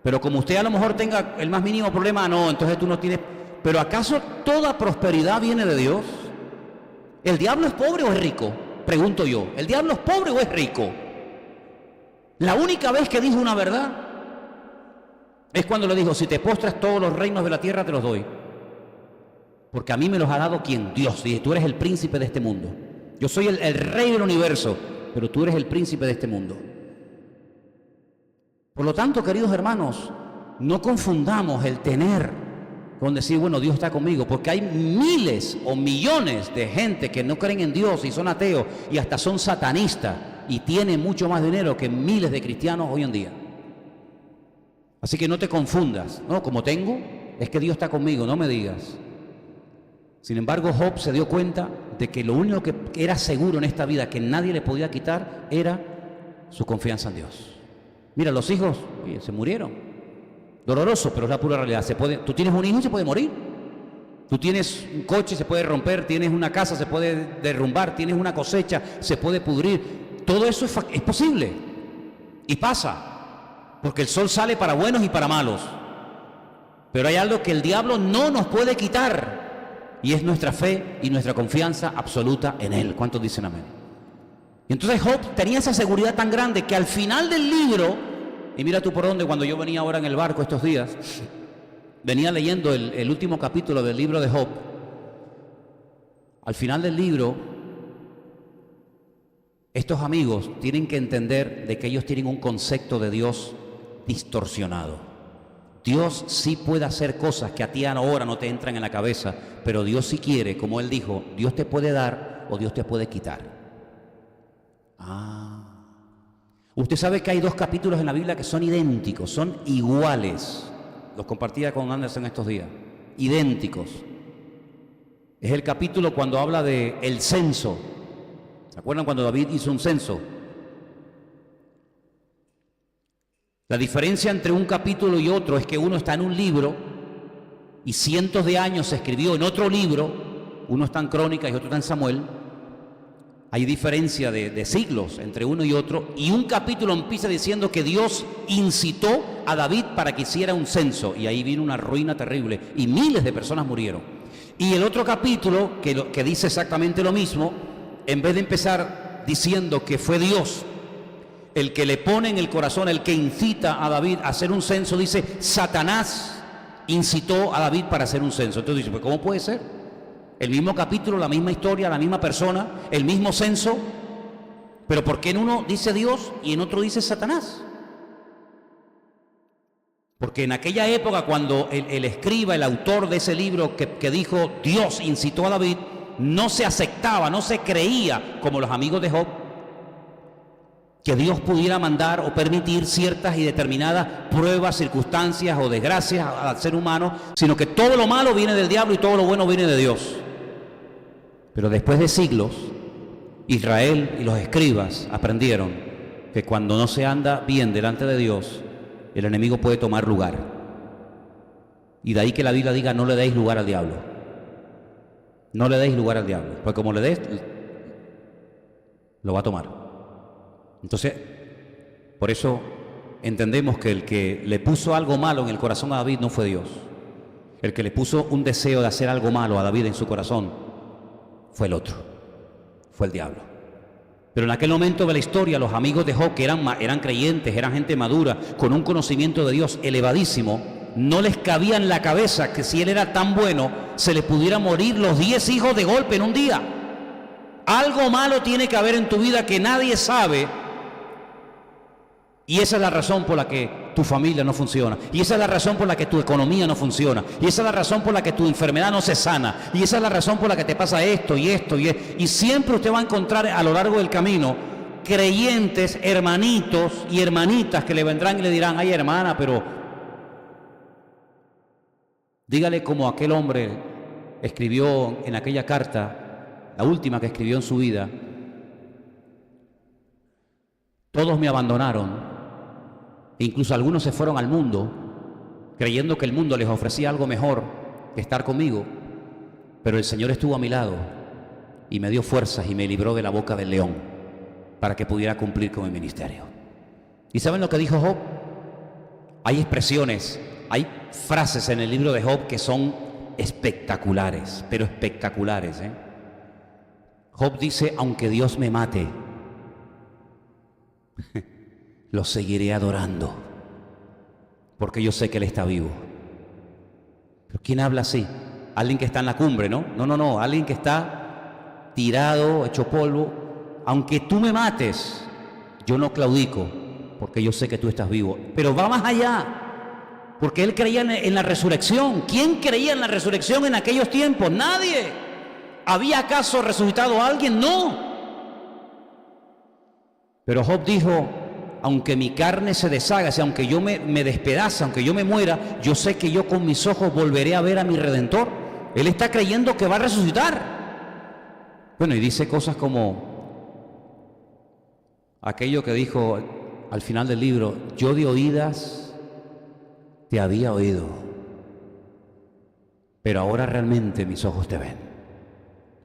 Speaker 2: Pero como usted a lo mejor tenga el más mínimo problema, no, entonces tú no tienes. Pero ¿acaso toda prosperidad viene de Dios? ¿El diablo es pobre o es rico? Pregunto yo. ¿El diablo es pobre o es rico? La única vez que dijo una verdad es cuando le dijo, si te postras todos los reinos de la tierra te los doy. Porque a mí me los ha dado ¿quién? Dios. Dice, tú eres el príncipe de este mundo. Yo soy el rey del universo, pero tú eres el príncipe de este mundo. Por lo tanto, queridos hermanos, no confundamos el tener con decir, bueno, Dios está conmigo, porque hay miles o millones de gente que no creen en Dios y son ateos y hasta son satanistas y tienen mucho más dinero que miles de cristianos hoy en día. Así que no te confundas, ¿no? Como tengo, es que Dios está conmigo, no me digas. Sin embargo, Job se dio cuenta de que lo único que era seguro en esta vida, que nadie le podía quitar, era su confianza en Dios. Mira, los hijos, oye, se murieron. Doloroso, pero es la pura realidad. Tú tienes un hijo y se puede morir. Tú tienes un coche, se puede romper. Tienes una casa, se puede derrumbar. Tienes una cosecha, se puede pudrir. Todo eso es posible. Y pasa. Porque el sol sale para buenos y para malos. Pero hay algo que el diablo no nos puede quitar. Y es nuestra fe y nuestra confianza absoluta en Él. ¿Cuántos dicen amén? Y entonces Job tenía esa seguridad tan grande que al final del libro, y mira tú por dónde, cuando yo venía ahora en el barco estos días, venía leyendo el último capítulo del libro de Job. Al final del libro, estos amigos tienen que entender de que ellos tienen un concepto de Dios distorsionado. Dios sí puede hacer cosas que a ti ahora no te entran en la cabeza, pero Dios sí quiere, como Él dijo, Dios te puede dar o Dios te puede quitar. Usted sabe que hay 2 capítulos en la Biblia que son idénticos, son iguales. Los compartía con Anderson estos días. Idénticos. Es el capítulo cuando habla de el censo. ¿Se acuerdan cuando David hizo un censo? La diferencia entre un capítulo y otro es que uno está en un libro y cientos de años se escribió en otro libro. Uno está en Crónicas y otro está en Samuel. Hay diferencia de siglos entre uno y otro, y un capítulo empieza diciendo que Dios incitó a David para que hiciera un censo, y ahí vino una ruina terrible y miles de personas murieron. Y el otro capítulo que dice exactamente lo mismo, en vez de empezar diciendo que fue Dios el que le pone en el corazón, el que incita a David a hacer un censo, dice Satanás incitó a David para hacer un censo. Entonces dice, pues ¿cómo puede ser? El mismo capítulo, la misma historia, la misma persona, el mismo censo, pero ¿por qué en uno dice Dios y en otro dice Satanás? Porque en aquella época, cuando el escriba, el autor de ese libro que dijo Dios incitó a David, no se aceptaba, no se creía, como los amigos de Job, que Dios pudiera mandar o permitir ciertas y determinadas pruebas, circunstancias o desgracias al ser humano, sino que todo lo malo viene del diablo y todo lo bueno viene de Dios. Pero después de siglos, Israel y los escribas aprendieron que cuando no se anda bien delante de Dios, el enemigo puede tomar lugar. Y de ahí que la Biblia diga, no le deis lugar al diablo. No le deis lugar al diablo, porque como le des, lo va a tomar. Entonces, por eso entendemos que el que le puso algo malo en el corazón a David no fue Dios. El que le puso un deseo de hacer algo malo a David en su corazón fue el otro, fue el diablo. Pero en aquel momento de la historia, los amigos de Job, que eran creyentes, eran gente madura, con un conocimiento de Dios elevadísimo, no les cabía en la cabeza que si él era tan bueno, se le pudiera morir los 10 hijos de golpe en un día. Algo malo tiene que haber en tu vida que nadie sabe, y esa es la razón por la que tu familia no funciona, y esa es la razón por la que tu economía no funciona, y esa es la razón por la que tu enfermedad no se sana, y esa es la razón por la que te pasa esto y esto y siempre usted va a encontrar a lo largo del camino creyentes, hermanitos y hermanitas que le vendrán y le dirán, ay hermana, pero dígale como aquel hombre escribió en aquella carta, la última que escribió en su vida, todos me abandonaron. E incluso algunos se fueron al mundo, creyendo que el mundo les ofrecía algo mejor que estar conmigo, pero el Señor estuvo a mi lado y me dio fuerzas y me libró de la boca del león para que pudiera cumplir con mi ministerio. ¿Y saben lo que dijo Job? Hay expresiones, hay frases en el libro de Job que son espectaculares, pero espectaculares, ¿eh? Job dice, aunque Dios me mate, lo seguiré adorando, porque yo sé que Él está vivo. ¿Pero quién habla así? Alguien que está en la cumbre, ¿no? No, alguien que está tirado, hecho polvo. Aunque tú me mates, yo no claudico, porque yo sé que tú estás vivo. Pero va más allá, porque él creía en la resurrección. ¿Quién creía en la resurrección en aquellos tiempos? Nadie. ¿Había acaso resucitado a alguien? No. Pero Job dijo, aunque mi carne se deshaga, aunque yo me despedace, aunque yo me muera, yo sé que yo con mis ojos volveré a ver a mi Redentor. Él está creyendo que va a resucitar. Bueno, y dice cosas como aquello que dijo al final del libro, yo de oídas te había oído, pero ahora realmente mis ojos te ven.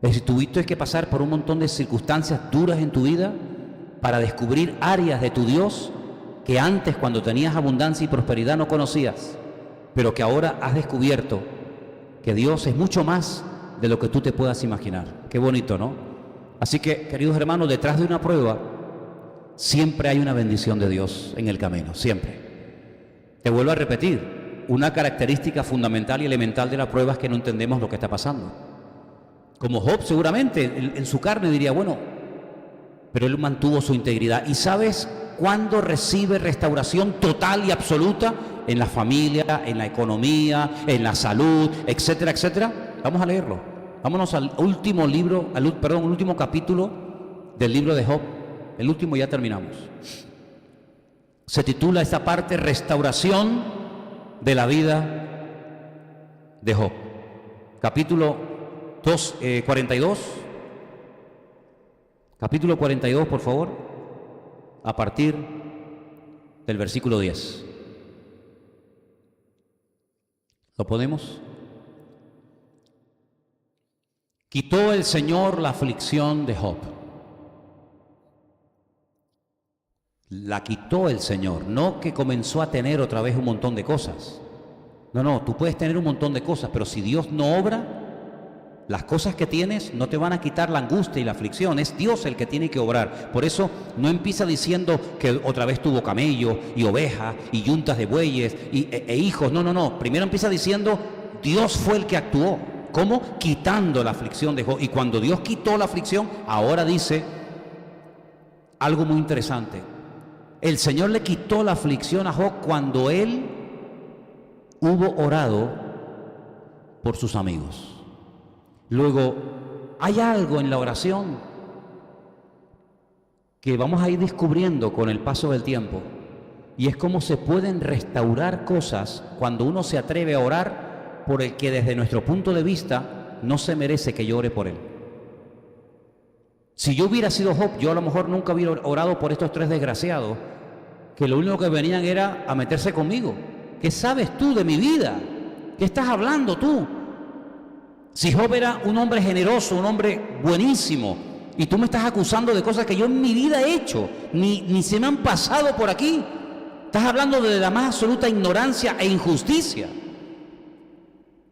Speaker 2: Es decir, tuviste que pasar por un montón de circunstancias duras en tu vida para descubrir áreas de tu Dios que antes, cuando tenías abundancia y prosperidad, no conocías, pero que ahora has descubierto que Dios es mucho más de lo que tú te puedas imaginar. Qué bonito, ¿no? Así que, queridos hermanos, detrás de una prueba siempre hay una bendición de Dios en el camino, siempre. Te vuelvo a repetir, una característica fundamental y elemental de la prueba es que no entendemos lo que está pasando. Como Job seguramente en su carne diría, bueno, pero él mantuvo su integridad. ¿Y sabes cuándo recibe restauración total y absoluta? En la familia, en la economía, en la salud, etcétera, etcétera. Vamos a leerlo. Vámonos al último libro, último capítulo del libro de Job. El último, ya terminamos. Se titula esta parte Restauración de la vida de Job. Capítulo 42. Capítulo 42, por favor, a partir del versículo 10. ¿Lo ponemos? Quitó el Señor la aflicción de Job. La quitó el Señor, no que comenzó a tener otra vez un montón de cosas. No, tú puedes tener un montón de cosas, pero si Dios no obra, las cosas que tienes no te van a quitar la angustia y la aflicción. Es Dios el que tiene que obrar. Por eso no empieza diciendo que otra vez tuvo camello y ovejas y yuntas de bueyes e hijos. No. Primero empieza diciendo Dios fue el que actuó. ¿Cómo? Quitando la aflicción de Job. Y cuando Dios quitó la aflicción, ahora dice algo muy interesante. El Señor le quitó la aflicción a Job cuando él hubo orado por sus amigos. Luego, hay algo en la oración que vamos a ir descubriendo con el paso del tiempo, y es cómo se pueden restaurar cosas cuando uno se atreve a orar por el que desde nuestro punto de vista no se merece que yo ore por él. Si yo hubiera sido Job, yo a lo mejor nunca hubiera orado por estos tres desgraciados, que lo único que venían era a meterse conmigo. ¿Qué sabes tú de mi vida? ¿Qué estás hablando tú? Si Job era un hombre generoso, un hombre buenísimo, y tú me estás acusando de cosas que yo en mi vida he hecho, ni se me han pasado por aquí. Estás hablando de la más absoluta ignorancia e injusticia.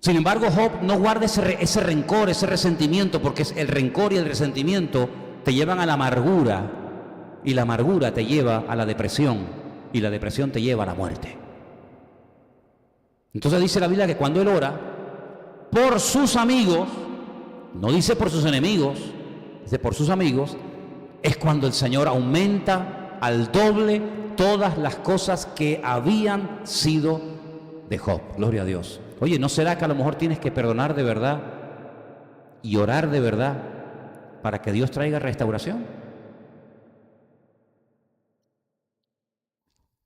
Speaker 2: Sin embargo, Job no guarda ese rencor, ese resentimiento, porque el rencor y el resentimiento te llevan a la amargura, y la amargura te lleva a la depresión, y la depresión te lleva a la muerte. Entonces dice la Biblia que cuando él ora por sus amigos, no dice por sus enemigos, dice por sus amigos, es cuando el Señor aumenta al doble todas las cosas que habían sido de Job. Gloria a Dios. Oye, ¿no será que a lo mejor tienes que perdonar de verdad y orar de verdad para que Dios traiga restauración?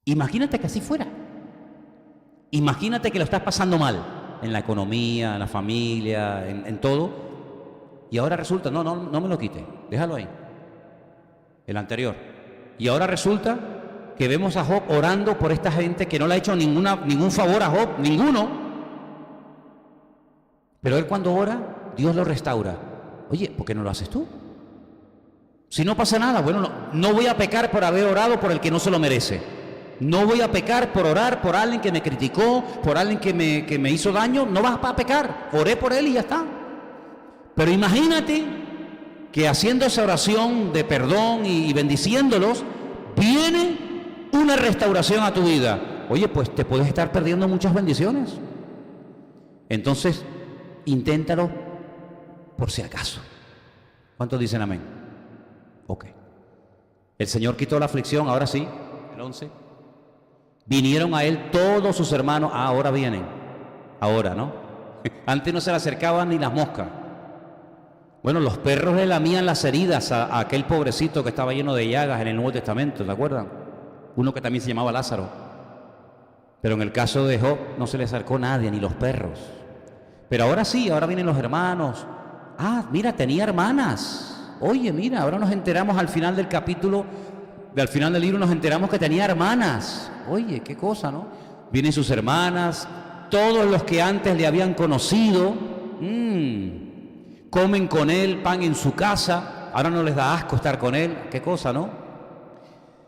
Speaker 2: Imagínate que así fuera. Imagínate que lo estás pasando mal en la economía, en la familia, en todo, y ahora resulta, no me lo quite, déjalo ahí, el anterior. Y ahora resulta que vemos a Job orando por esta gente que no le ha hecho ningún favor a Job, ninguno. Pero él cuando ora, Dios lo restaura. Oye, ¿por qué no lo haces tú? Si no pasa nada, bueno, no voy a pecar por haber orado por el que no se lo merece. No voy a pecar por orar por alguien que me criticó, por alguien que me hizo daño. No vas a pecar, oré por él y ya está. Pero imagínate que haciendo esa oración de perdón y bendiciéndolos, viene una restauración a tu vida. Oye, pues te puedes estar perdiendo muchas bendiciones. Entonces, inténtalo por si acaso. ¿Cuántos dicen amén? Ok. El Señor quitó la aflicción, ahora sí, el 11. Vinieron a él todos sus hermanos. Ahora vienen. Ahora, ¿no? Antes no se le acercaban ni las moscas. Bueno, los perros le lamían las heridas a aquel pobrecito que estaba lleno de llagas en el Nuevo Testamento, ¿se acuerdan? Uno que también se llamaba Lázaro. Pero en el caso de Job no se le acercó nadie, ni los perros. Pero ahora sí, ahora vienen los hermanos. Ah, mira, tenía hermanas. Oye, mira, ahora nos enteramos al final del capítulo, al final del libro nos enteramos que tenía hermanas. Oye, qué cosa, ¿no? Vienen sus hermanas, todos los que antes le habían conocido, comen con él pan en su casa, ahora no les da asco estar con él, qué cosa, ¿no?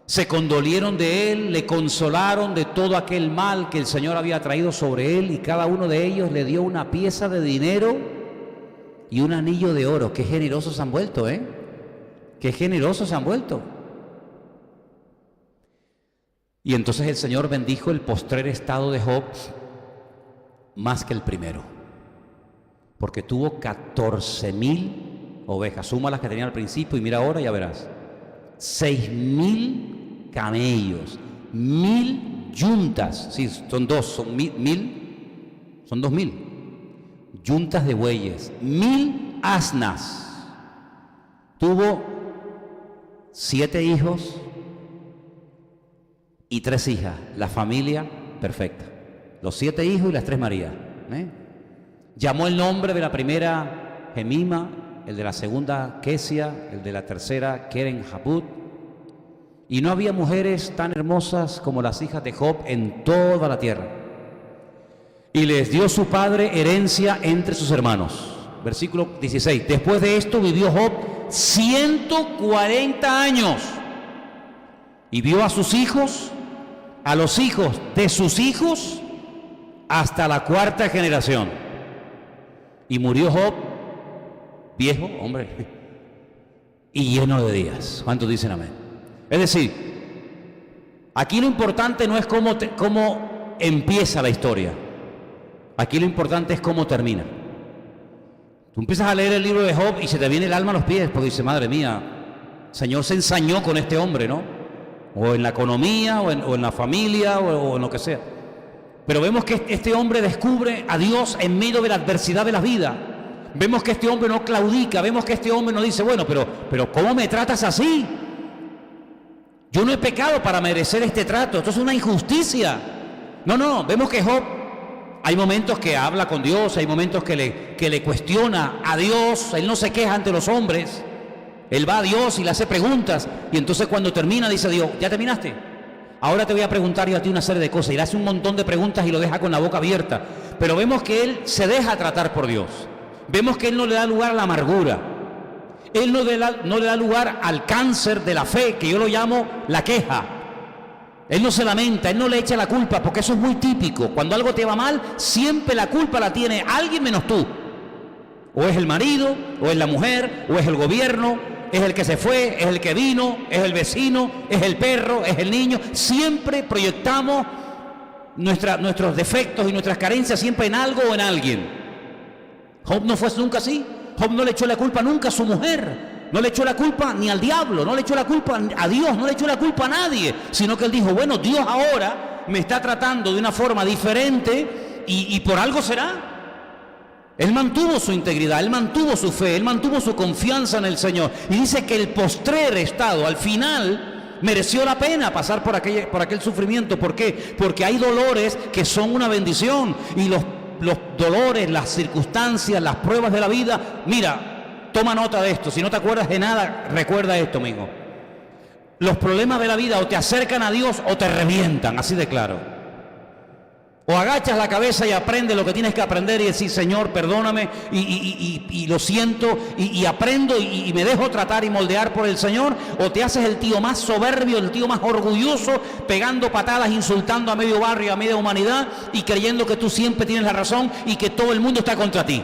Speaker 2: Se condolieron de él, le consolaron de todo aquel mal que el Señor había traído sobre él, y cada uno de ellos le dio una pieza de dinero y un anillo de oro. Qué generosos se han vuelto, ¿eh? Qué generosos se han vuelto. Y entonces el Señor bendijo el postrer estado de Job más que el primero, porque tuvo 14,000 ovejas. Suma las que tenía al principio y mira ahora, ya verás. 6,000 camellos, 1,000 yuntas. Sí, son dos, son 1,000, son 2,000 yuntas de bueyes, 1,000 asnas. Tuvo 7 hijos y 3 hijas. La familia perfecta. Los 7 hijos y las 3 Marías. Llamó el nombre de la primera Gemima, el de la segunda Kesia, el de la tercera Keren-Haput. Y no había mujeres tan hermosas como las hijas de Job en toda la tierra. Y les dio su padre herencia entre sus hermanos. Versículo 16. Después de esto vivió Job 140 años. Y vio a sus hijos, a los hijos de sus hijos, hasta la 4ª generación. Y murió Job, viejo, hombre, y lleno de días. ¿Cuántos dicen amén? Es decir, aquí lo importante no es cómo empieza la historia. Aquí lo importante es cómo termina. Tú empiezas a leer el libro de Job y se te viene el alma a los pies, porque dice, madre mía, el Señor se ensañó con este hombre, ¿no? O en la economía, o en la familia, o en lo que sea. Pero vemos que este hombre descubre a Dios en medio de la adversidad de la vida. Vemos que este hombre no claudica, vemos que este hombre no dice, bueno, pero ¿cómo me tratas así? Yo no he pecado para merecer este trato, esto es una injusticia. No, vemos que Job, hay momentos que habla con Dios, hay momentos que le cuestiona a Dios, él no se queja ante los hombres, él va a Dios y le hace preguntas, y entonces cuando termina dice Dios, ¿ya terminaste? Ahora te voy a preguntar yo a ti una serie de cosas, y le hace un montón de preguntas y lo deja con la boca abierta, pero vemos que él se deja tratar por Dios, vemos que él no le da lugar a la amargura, él no le da lugar al cáncer de la fe, que yo lo llamo la queja. Él no se lamenta, él no le echa la culpa, porque eso es muy típico. Cuando algo te va mal, siempre la culpa la tiene alguien menos tú. O es el marido, o es la mujer, o es el gobierno, es el que se fue, es el que vino, es el vecino, es el perro, es el niño. Siempre proyectamos nuestros defectos y nuestras carencias siempre en algo o en alguien. Job no fue nunca así. Job no le echó la culpa nunca a su mujer, no le echó la culpa ni al diablo, no le echó la culpa a Dios, no le echó la culpa a nadie, sino que él dijo, bueno, Dios ahora me está tratando de una forma diferente y por algo será. Él mantuvo su integridad, él mantuvo su fe, él mantuvo su confianza en el Señor. Y dice que el postrer estado, al final, mereció la pena pasar por aquel sufrimiento. ¿Por qué? Porque hay dolores que son una bendición, y los dolores, las circunstancias, las pruebas de la vida, mira, toma nota de esto. Si no te acuerdas de nada, recuerda esto, amigo. Los problemas de la vida o te acercan a Dios o te revientan, así de claro. O agachas la cabeza y aprendes lo que tienes que aprender y decir, Señor, perdóname, y lo siento, y aprendo y me dejo tratar y moldear por el Señor. O te haces el tío más soberbio, el tío más orgulloso, pegando patadas, insultando a medio barrio, a media humanidad, y creyendo que tú siempre tienes la razón y que todo el mundo está contra ti.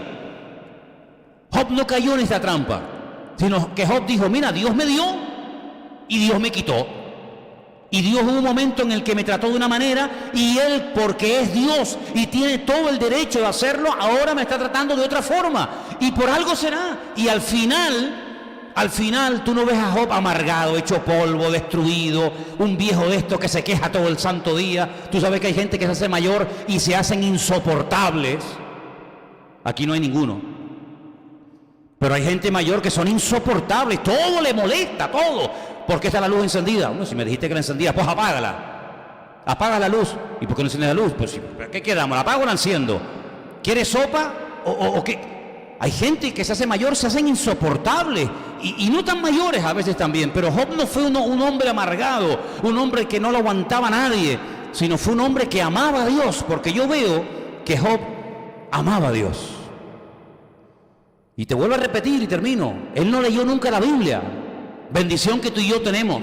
Speaker 2: Job no cayó en esta trampa, sino que Job dijo, mira, Dios me dio y Dios me quitó. Y Dios hubo un momento en el que me trató de una manera, y Él, porque es Dios y tiene todo el derecho de hacerlo, ahora me está tratando de otra forma. Y por algo será. Y al final tú no ves a Job amargado, hecho polvo, destruido, un viejo de estos que se queja todo el santo día. Tú sabes que hay gente que se hace mayor y se hacen insoportables. Aquí no hay ninguno. Pero hay gente mayor que son insoportables, todo le molesta, todo. ¿Por qué está la luz encendida? Bueno, si me dijiste que la encendía, pues apágala. Apaga la luz. ¿Y por qué no enciende la luz? Pues, ¿qué quedamos? ¿La apago o la enciendo? ¿Quieres sopa o qué? Hay gente que se hace mayor, se hacen insoportables. Y no tan mayores a veces también. Pero Job no fue un hombre amargado, un hombre que no lo aguantaba a nadie, sino fue un hombre que amaba a Dios. Porque yo veo que Job amaba a Dios. Y te vuelvo a repetir y termino. Él no leyó nunca la Biblia. Bendición que tú y yo tenemos.